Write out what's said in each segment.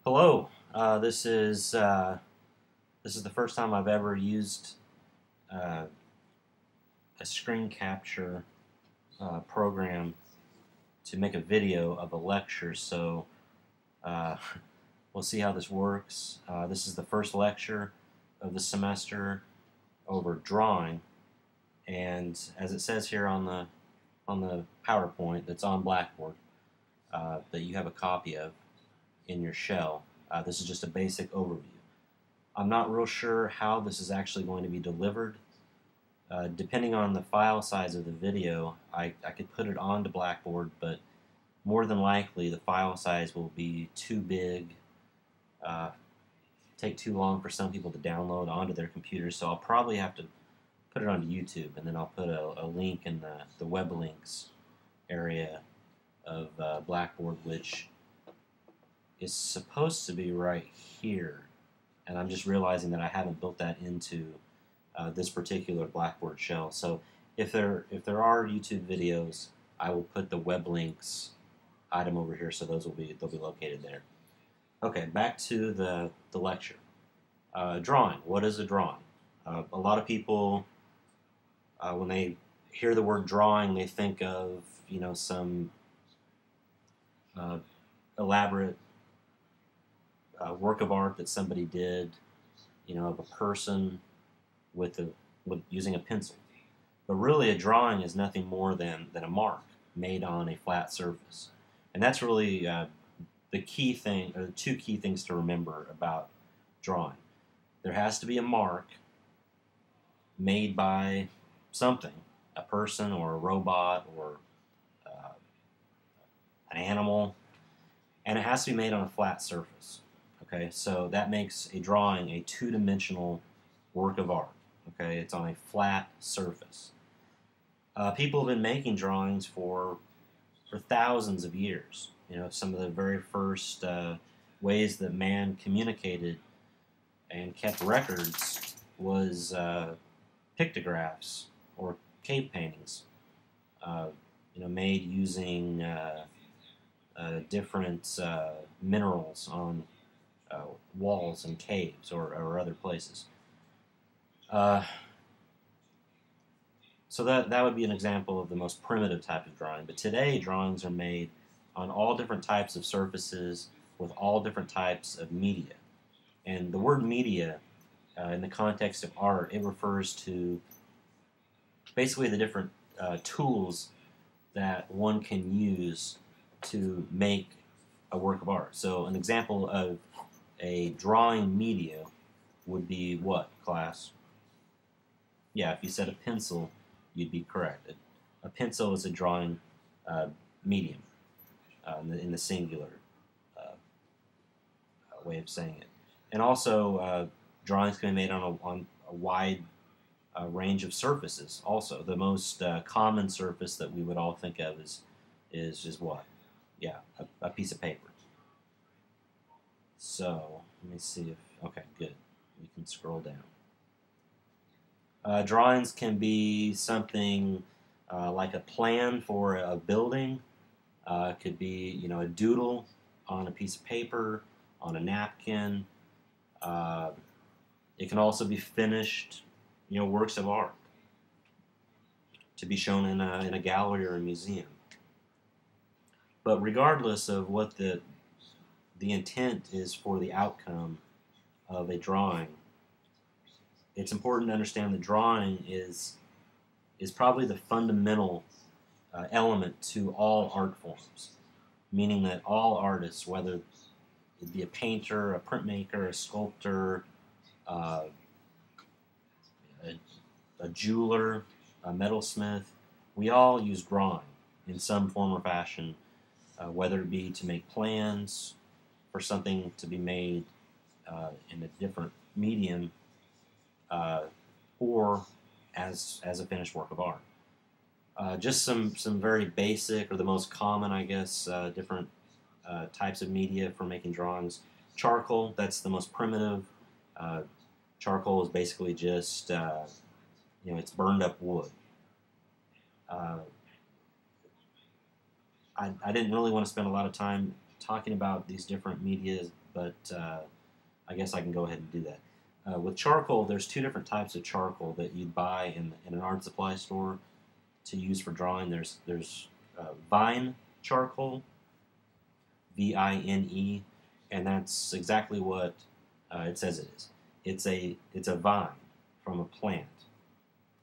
Hello. This is the first time I've ever used uh, a screen capture program to make a video of a lecture. So uh, we'll see how this works. This is the first lecture of the semester over drawing, and as it says here on the PowerPoint that's on Blackboard that you have a copy of in your shell. This is just a basic overview. I'm not real sure how this is actually going to be delivered. Depending on the file size of the video, I could put it onto Blackboard, but more than likely the file size will be too big, take too long for some people to download onto their computers, so I'll probably have to put it onto YouTube, and then I'll put a link in the web links area of Blackboard, which is supposed to be right here, and I'm just realizing that I haven't built that into this particular Blackboard shell. So if there are YouTube videos, I will put the web links item over here, so they'll be located there. Okay, back to the lecture. Drawing. What is a drawing? A lot of people, when they hear the word drawing, they think of some elaborate work of art that somebody did, of a person with using a pencil. But really, a drawing is nothing more than a mark made on a flat surface, and that's really the key thing, or the two key things to remember about drawing. There has to be a mark made by something, a person or a robot or an animal, and it has to be made on a flat surface. Okay, so that makes a drawing a two-dimensional work of art. Okay, it's on a flat surface. People have been making drawings for thousands of years. Some of the very first ways that man communicated and kept records was pictographs or cave paintings. Made using different minerals on walls and caves or other places. So that would be an example of the most primitive type of drawing. But today, drawings are made on all different types of surfaces with all different types of media. And the word media, in the context of art, it refers to basically the different tools that one can use to make a work of art. So an example of a drawing media would be what, class? Yeah, if you said a pencil, you'd be correct. A pencil is a drawing medium in the singular way of saying it. And also, drawings can be made on a wide range of surfaces. Also, the most common surface that we would all think of is what? Yeah, a piece of paper. So let me see if, okay, good. We can scroll down. Drawings can be something like a plan for a building. It could be, a doodle on a piece of paper, on a napkin. It can also be finished, works of art to be shown in a gallery or a museum. But regardless of what the intent is for the outcome of a drawing, it's important to understand that drawing is probably the fundamental element to all art forms, meaning that all artists, whether it be a painter, a printmaker, a sculptor, a jeweler, a metalsmith, we all use drawing in some form or fashion, whether it be to make plans for something to be made in a different medium, or as a finished work of art. Just some very basic, or the most common, I guess, different types of media for making drawings. Charcoal, that's the most primitive. Charcoal is basically just, it's burned up wood. I didn't really want to spend a lot of time talking about these different medias, but I guess I can go ahead and do that. With charcoal, there's two different types of charcoal that you'd buy in an art supply store to use for drawing. There's vine charcoal, VINE, and that's exactly what it says it is. It's a vine from a plant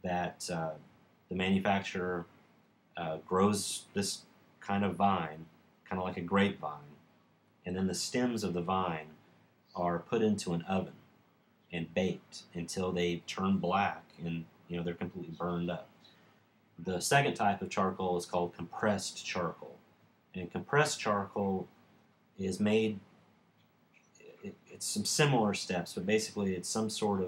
that the manufacturer grows this kind of vine, kind of like a grapevine, and then the stems of the vine are put into an oven and baked until they turn black and they're completely burned up. The second type of charcoal is called compressed charcoal, and compressed charcoal is made. It's some similar steps, but basically it's some sort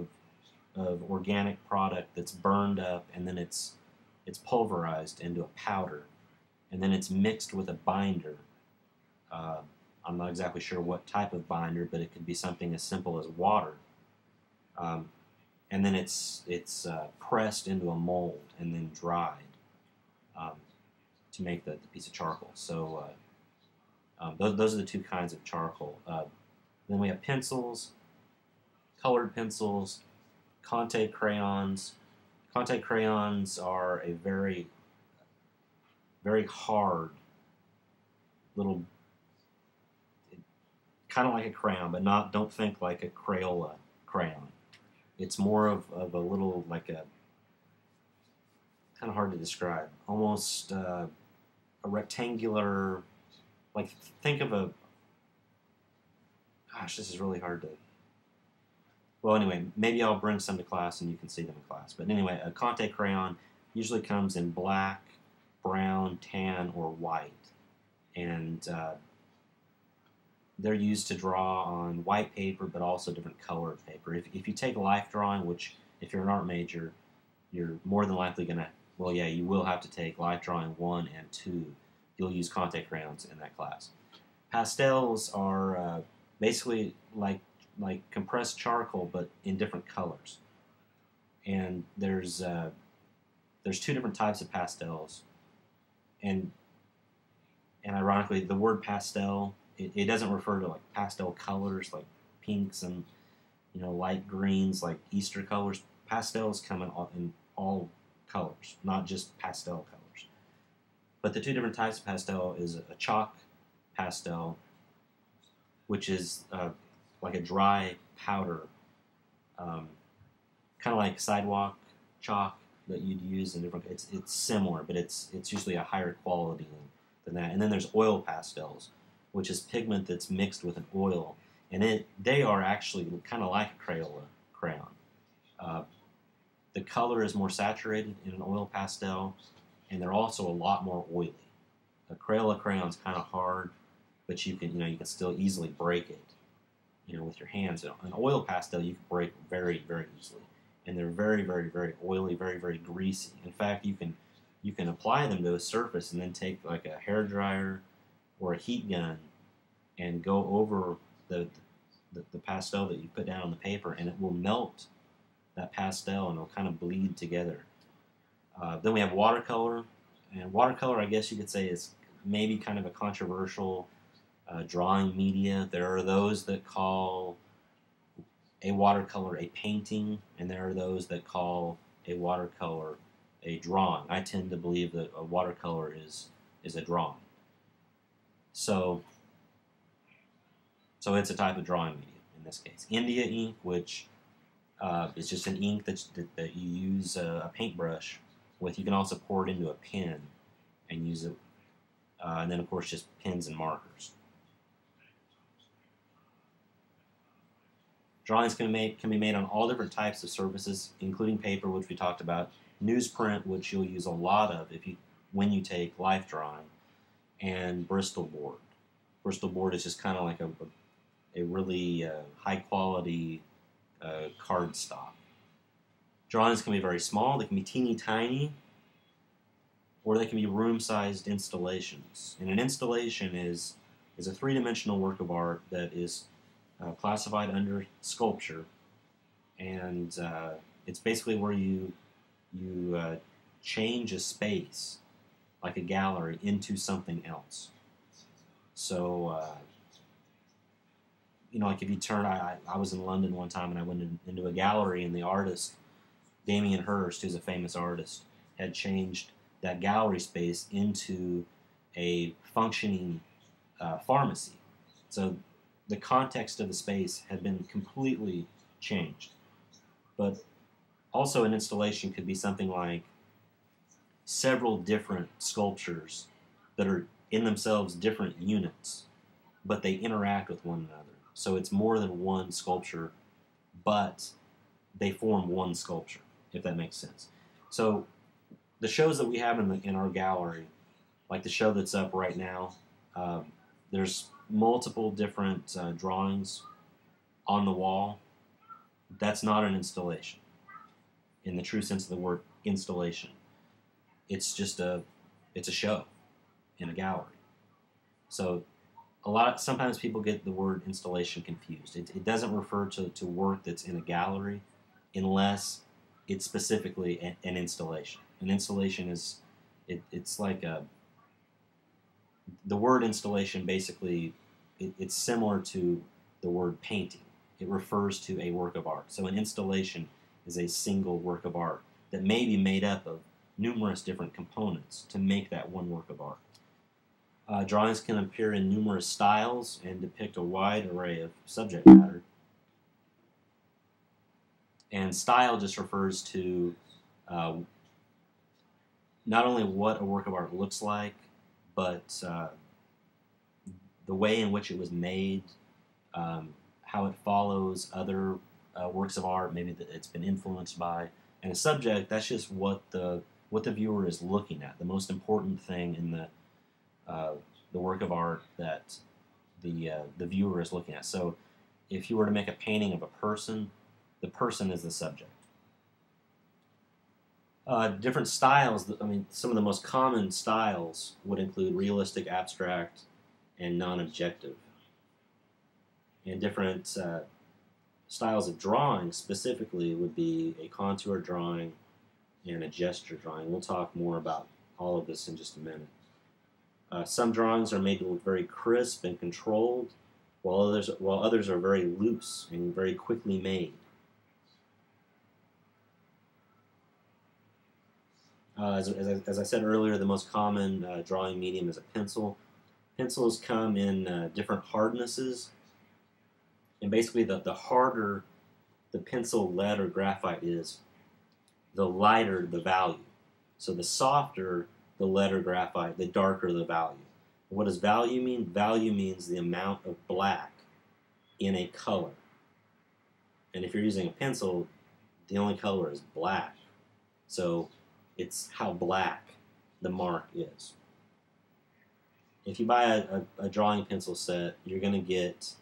of organic product that's burned up, and then it's pulverized into a powder, and then it's mixed with a binder. I'm not exactly sure what type of binder, but it could be something as simple as water. And then it's pressed into a mold and then dried to make the piece of charcoal. So those are the two kinds of charcoal. Then we have pencils, colored pencils, Conte crayons. Conte crayons are a very, very hard little, kind of like a crayon, but don't think like a Crayola crayon. It's more of a little, like a, kind of hard to describe, almost a rectangular, like think of a, gosh, this is really hard to, well anyway, maybe I'll bring some to class and you can see them in class. But anyway, a Conte crayon usually comes in black, brown, tan, or white. And they're used to draw on white paper, but also different colored paper. If you take life drawing, which if you're an art major, you're more than likely going to, well, yeah, you will have to take life drawing 1 and 2. You'll use Conte crayons in that class. Pastels are basically like compressed charcoal, but in different colors. And there's two different types of pastels, and ironically, the word pastel, it doesn't refer to like pastel colors like pinks and light greens like Easter colors. Pastels come in all colors, not just pastel colors. But the two different types of pastel is a chalk pastel, which is like a dry powder, kind of like sidewalk chalk that you'd use in different. It's similar, but it's usually a higher quality than that. And then there's oil pastels, which is pigment that's mixed with an oil, and they are actually kind of like a Crayola crayon. The color is more saturated in an oil pastel, and they're also a lot more oily. A Crayola crayon's kind of hard, but you can still easily break it, with your hands. An oil pastel you can break very, very easily, and they're very, very, very oily, very, very greasy. In fact, you can apply them to a surface and then take like a hair dryer or a heat gun and go over the pastel that you put down on the paper, and it will melt that pastel and it'll kind of bleed together. Then we have watercolor, and watercolor, I guess you could say, is maybe kind of a controversial drawing media. There are those that call a watercolor a painting, and there are those that call a watercolor a drawing. I tend to believe that a watercolor is a drawing. So it's a type of drawing medium in this case. India ink, which is just an ink that you use a paintbrush with. You can also pour it into a pen and use it. And then, of course, just pens and markers. Drawings can be made on all different types of surfaces, including paper, which we talked about, newsprint, which you'll use a lot of when you take life drawing, and Bristol board. Bristol board is just kind of like a really high quality cardstock. Drawings can be very small. They can be teeny tiny, or they can be room-sized installations. And an installation is a three-dimensional work of art that is classified under sculpture, and it's basically where you change a space, like a gallery, into something else. So, you know, like if you turn, I was in London one time and I went into a gallery, and the artist, Damien Hirst, who's a famous artist, had changed that gallery space into a functioning pharmacy. So the context of the space had been completely changed. But also, an installation could be something like several different sculptures that are in themselves different units, but they interact with one another. So it's more than one sculpture, but they form one sculpture, if that makes sense. So the shows that we have in our gallery, like the show that's up right now, there's multiple different drawings on the wall. That's not an installation in the true sense of the word installation. It's just it's a show in a gallery. So sometimes people get the word installation confused. It doesn't refer to work that's in a gallery unless it's specifically an installation. An installation is, it's like the word installation basically, it's similar to the word painting. It refers to a work of art. So an installation is a single work of art that may be made up of numerous different components to make that one work of art. Drawings can appear in numerous styles and depict a wide array of subject matter. And style just refers to not only what a work of art looks like, but the way in which it was made, how it follows other works of art, maybe that it's been influenced by. And a subject, that's just what the viewer is looking at. The most important thing in the work of art that the viewer is looking at. So if you were to make a painting of a person, the person is the subject. Different styles, I mean, some of the most common styles would include realistic, abstract, and non-objective. And different styles of drawing specifically would be a contour drawing and a gesture drawing. We'll talk more about all of this in just a minute. Some drawings are made to look very crisp and controlled, while others are very loose and very quickly made. As I said earlier, the most common drawing medium is a pencil. Pencils come in different hardnesses, and basically the harder the pencil, lead, or graphite is, the lighter the value. So the softer the lead or graphite, the darker the value. What does value mean? Value means the amount of black in a color. And if you're using a pencil, the only color is black. So it's how black the mark is. If you buy a drawing pencil set, you're going to get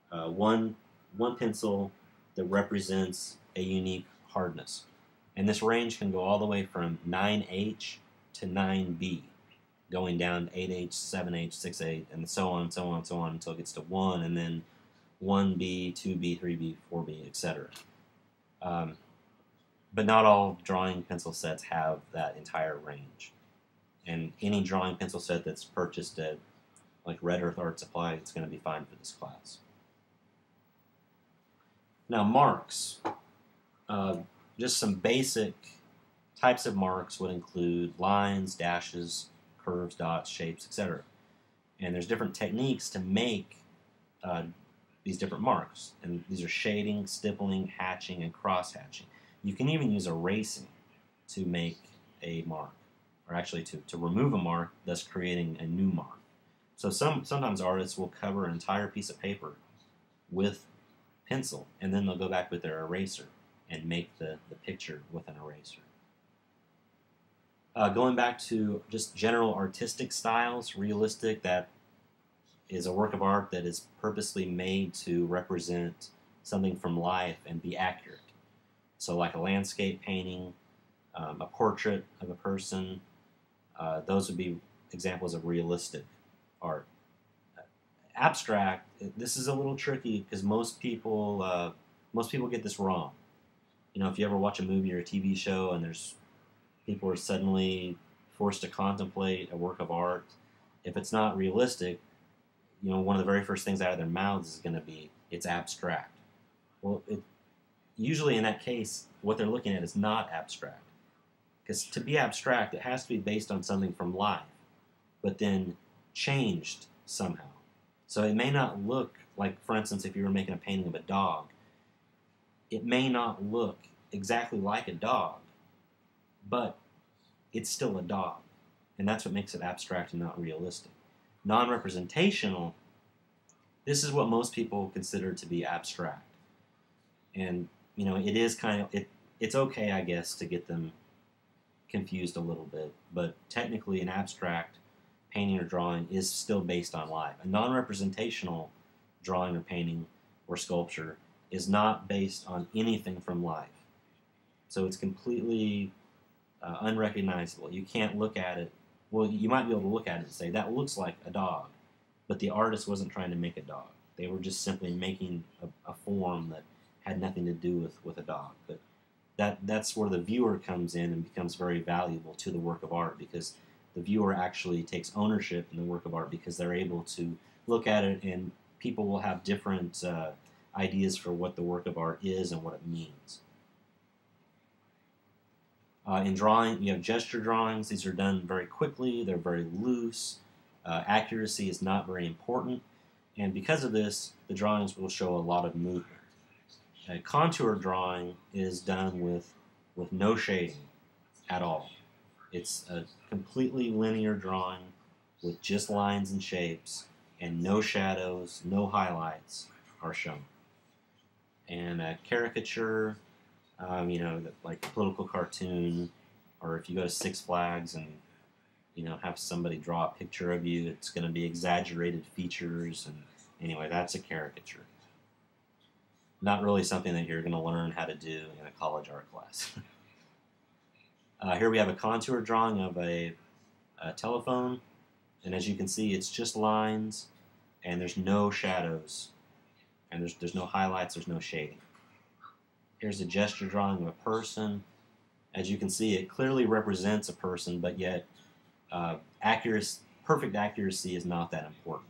one pencil that represents a unique hardness. And this range can go all the way from 9H to 9B, going down to 8H, 7H, 6H, and so on and so on and so on until it gets to 1, and then 1B, 2B, 3B, 4B, etc. But not all drawing pencil sets have that entire range. And any drawing pencil set that's purchased at like Red Earth Art Supply, it's going to be fine for this class. Now marks. Just some basic types of marks would include lines, dashes, curves, dots, shapes, etc. And there's different techniques to make these different marks. And these are shading, stippling, hatching, and cross-hatching. You can even use erasing to make a mark, or actually to remove a mark, thus creating a new mark. So sometimes artists will cover an entire piece of paper with pencil, and then they'll go back with their eraser and make the picture with an eraser. Going back to just general artistic styles, realistic, that is a work of art that is purposely made to represent something from life and be accurate. So like a landscape painting, a portrait of a person, those would be examples of realistic art. Abstract, this is a little tricky because most people get this wrong. You know, if you ever watch a movie or a TV show and people are suddenly forced to contemplate a work of art, if it's not realistic, one of the very first things out of their mouths is going to be, it's abstract. Well, usually in that case, what they're looking at is not abstract. Because to be abstract, it has to be based on something from life, but then changed somehow. So it may not look like, for instance, if you were making a painting of a dog, it may not look exactly like a dog, but it's still a dog. And that's what makes it abstract and not realistic. Non-representational, this is what most people consider to be abstract. And, it is kind of, it's okay, I guess, to get them confused a little bit, but technically an abstract painting or drawing is still based on life. A non-representational drawing or painting or sculpture is not based on anything from life. So it's completely unrecognizable. You can't look at it. Well, you might be able to look at it and say, that looks like a dog, but the artist wasn't trying to make a dog. They were just simply making a form that had nothing to do with a dog. But that's where the viewer comes in and becomes very valuable to the work of art, because the viewer actually takes ownership in the work of art, because they're able to look at it, and people will have different ideas for what the work of art is and what it means. In drawing, you have gesture drawings. These are done very quickly. They're very loose. Accuracy is not very important. And because of this, the drawings will show a lot of movement. A contour drawing is done with no shading at all. It's a completely linear drawing with just lines and shapes, and no shadows, no highlights are shown. And a caricature, like a political cartoon, or if you go to Six Flags and have somebody draw a picture of you, it's going to be exaggerated features, and anyway, that's a caricature. Not really something that you're going to learn how to do in a college art class. Here we have a contour drawing of a telephone, and as you can see, it's just lines, and there's no shadows, and there's no highlights, there's no shading. Here's a gesture drawing of a person. As you can see, it clearly represents a person, but yet perfect accuracy is not that important.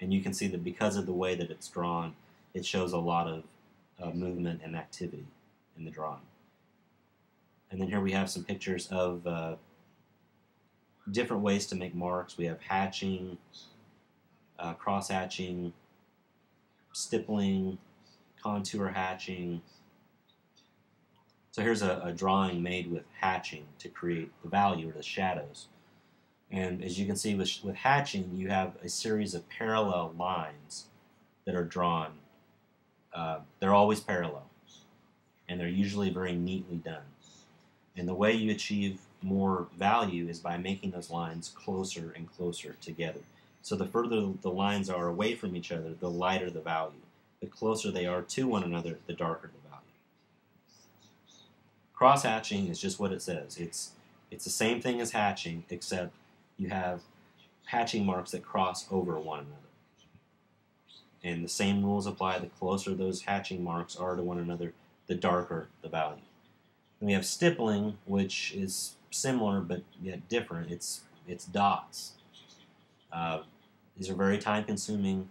And you can see that because of the way that it's drawn, it shows a lot of movement and activity in the drawing. And then here we have some pictures of different ways to make marks. We have hatching, cross-hatching, stippling, contour hatching. So here's a drawing made with hatching to create the value or the shadows. And as you can see with hatching, you have a series of parallel lines that are drawn. They're always parallel, and they're usually very neatly done. And the way you achieve more value is by making those lines closer and closer together. So the further the lines are away from each other, the lighter the value. The closer they are to one another, the darker the value. Cross-hatching is just what it says. It's the same thing as hatching, except you have hatching marks that cross over one another. And the same rules apply. The closer those hatching marks are to one another, the darker the value. And we have stippling, which is similar but yet different. It's dots. These are very time-consuming.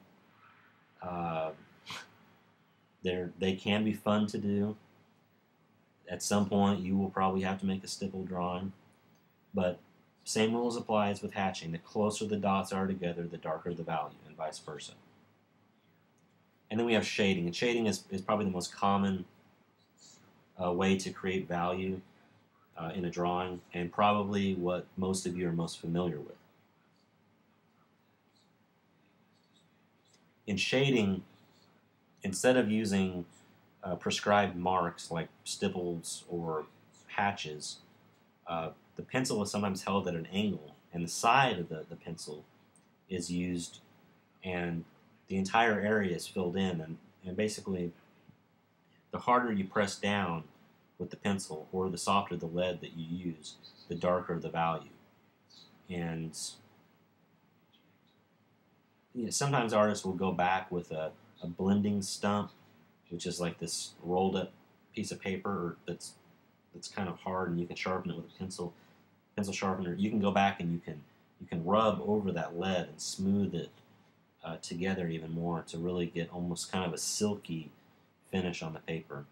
They can be fun to do. At some point, you will probably have to make a stipple drawing, but same rules apply as with hatching. The closer the dots are together, the darker the value, and vice versa. And then we have shading. And shading is probably the most common way to create value in a drawing, and probably what most of you are most familiar with. In shading, instead of using prescribed marks like stipples or hatches, the pencil is sometimes held at an angle, and the side of the pencil is used, and the entire area is filled in, and basically the harder you press down with the pencil, or the softer the lead that you use, the darker the value. And sometimes artists will go back with a blending stump, which is like this rolled up piece of paper that's kind of hard, and you can sharpen it with a pencil sharpener. You can go back and you can rub over that lead and smooth it together even more to really get almost kind of a silky finish on the paper.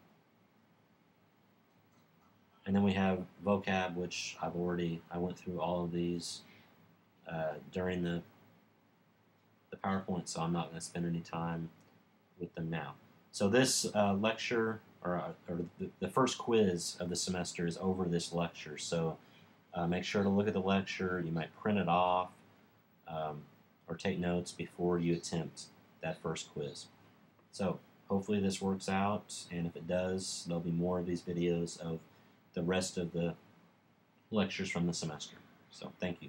And then we have vocab, which I went through all of these during the PowerPoint, so I'm not going to spend any time with them now. So this lecture, or the first quiz of the semester is over this lecture, so make sure to look at the lecture. You might print it off or take notes before you attempt that first quiz. So hopefully this works out, and if it does, there'll be more of these videos of the rest of the lectures from the semester. So thank you.